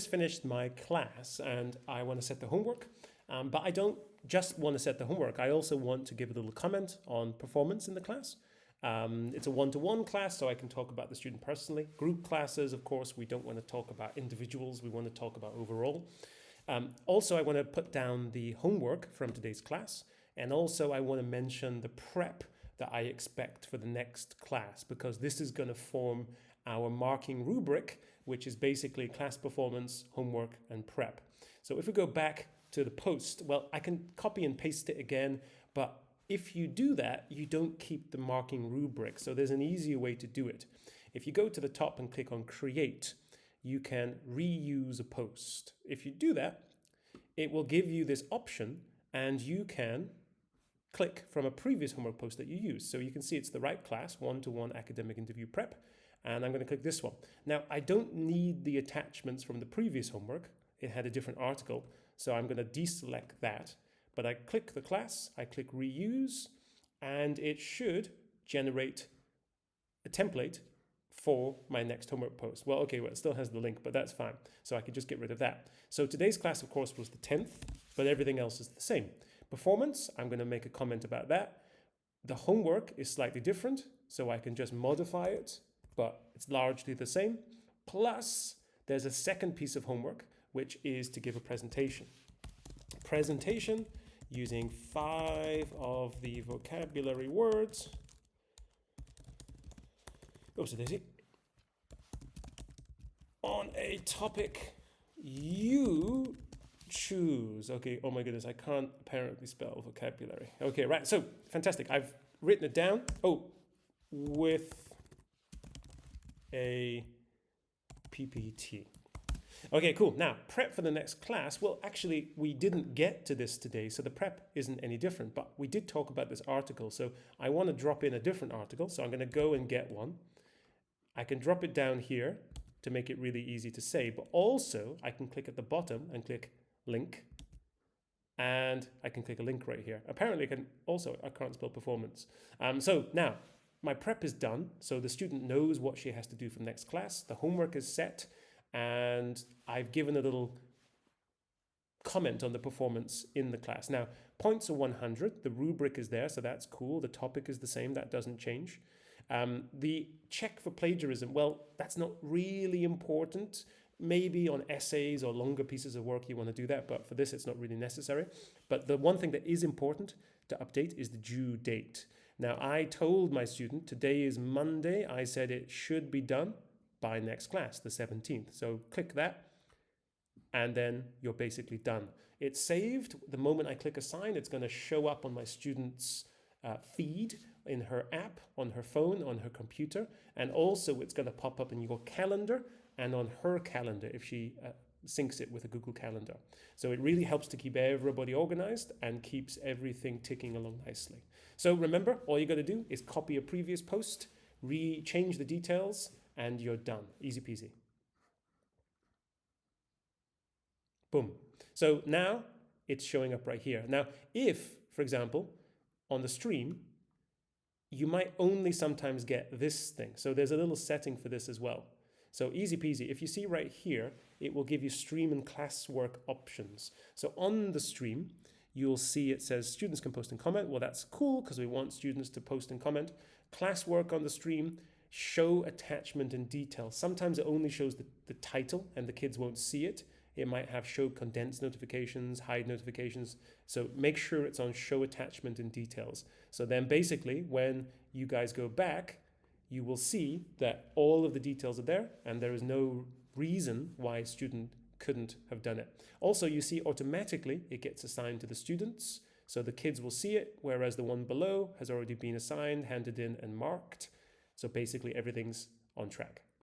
Finished my class and I want to set the homework, but I don't just want to set the homework. I also want to give a little comment on performance in the class. It's a one-to-one class, so I can talk about the student personally. Group classes, of course, we don't want to talk about individuals. We want to talk about overall. Also, I want to put down the homework from today's class, and also I want to mention the prep that I expect for the next class, because this is going to form our marking rubric, which is basically class performance, homework, and prep. So if we go back to the post, well, I can copy and paste it again, but if you do that, you don't keep the marking rubric. So there's an easier way to do it. If you go to the top and click on create, you can reuse a post. If you do that, it will give you this option and you can click from a previous homework post that you used. So you can see it's the right class, one-to-one academic interview prep. And I'm going to click this one. Now, I don't need the attachments from the previous homework. It had a different article. So I'm going to deselect that. But I click the class, I click reuse, and it should generate a template for my next homework post. Well, okay, well, it still has the link, but that's fine. So I can just get rid of that. So today's class, of course, was the 10th, but everything else is the same. Performance, I'm going to make a comment about that. The homework is slightly different, so I can just modify it, but it's largely the same. Plus, there's a second piece of homework, which is to give a presentation. Presentation using 5 of the vocabulary words. Oops, daisy. On a topic you choose. Okay, oh my goodness, I can't apparently spell vocabulary. Okay, right, so fantastic. I've written it down. Oh, with a PPT. Okay, cool. Now, prep for the next class. Well, actually, we didn't get to this today, so the prep isn't any different, but we did talk about this article, so I want to drop in a different article, so I'm going to go and get one. I can drop it down here to make it really easy to say, but also I can click at the bottom and click link, and I can click a link right here. Apparently, I can't spell performance. So now, my prep is done, so the student knows what she has to do for next class. The homework is set, and I've given a little comment on the performance in the class. Now, points are 100. The rubric is there, so that's cool. The topic is the same. That doesn't change. The check for plagiarism, well, that's not really important. Maybe on essays or longer pieces of work you want to do that, but for this it's not really necessary. But the one thing that is important to update is the due date. Now, I told my student today is Monday. I said it should be done by next class, the 17th. So click that, and then you're basically done. It's saved. The moment I click assign, it's going to show up on my student's feed in her app, on her phone, on her computer, and also it's going to pop up in your calendar and on her calendar if she syncs it with a Google Calendar. So it really helps to keep everybody organized and keeps everything ticking along nicely. So remember, all you got to do is copy a previous post, change the details, and you're done. Easy peasy. Boom. So now it's showing up right here. Now, if, for example, on the stream, you might only sometimes get this thing. So there's a little setting for this as well. So easy peasy. If you see right here, it will give you stream and classwork options. So on the stream, you'll see it says students can post and comment. Well, that's cool because we want students to post and comment. Classwork on the stream, show attachment and detail. Sometimes it only shows the title and the kids won't see it. It might have show condensed notifications, hide notifications. So make sure it's on show attachment and details. So then basically when you guys go back, you will see that all of the details are there and there is no reason why a student couldn't have done it. Also, you see automatically it gets assigned to the students. So the kids will see it, whereas the one below has already been assigned, handed in and marked. So basically everything's on track.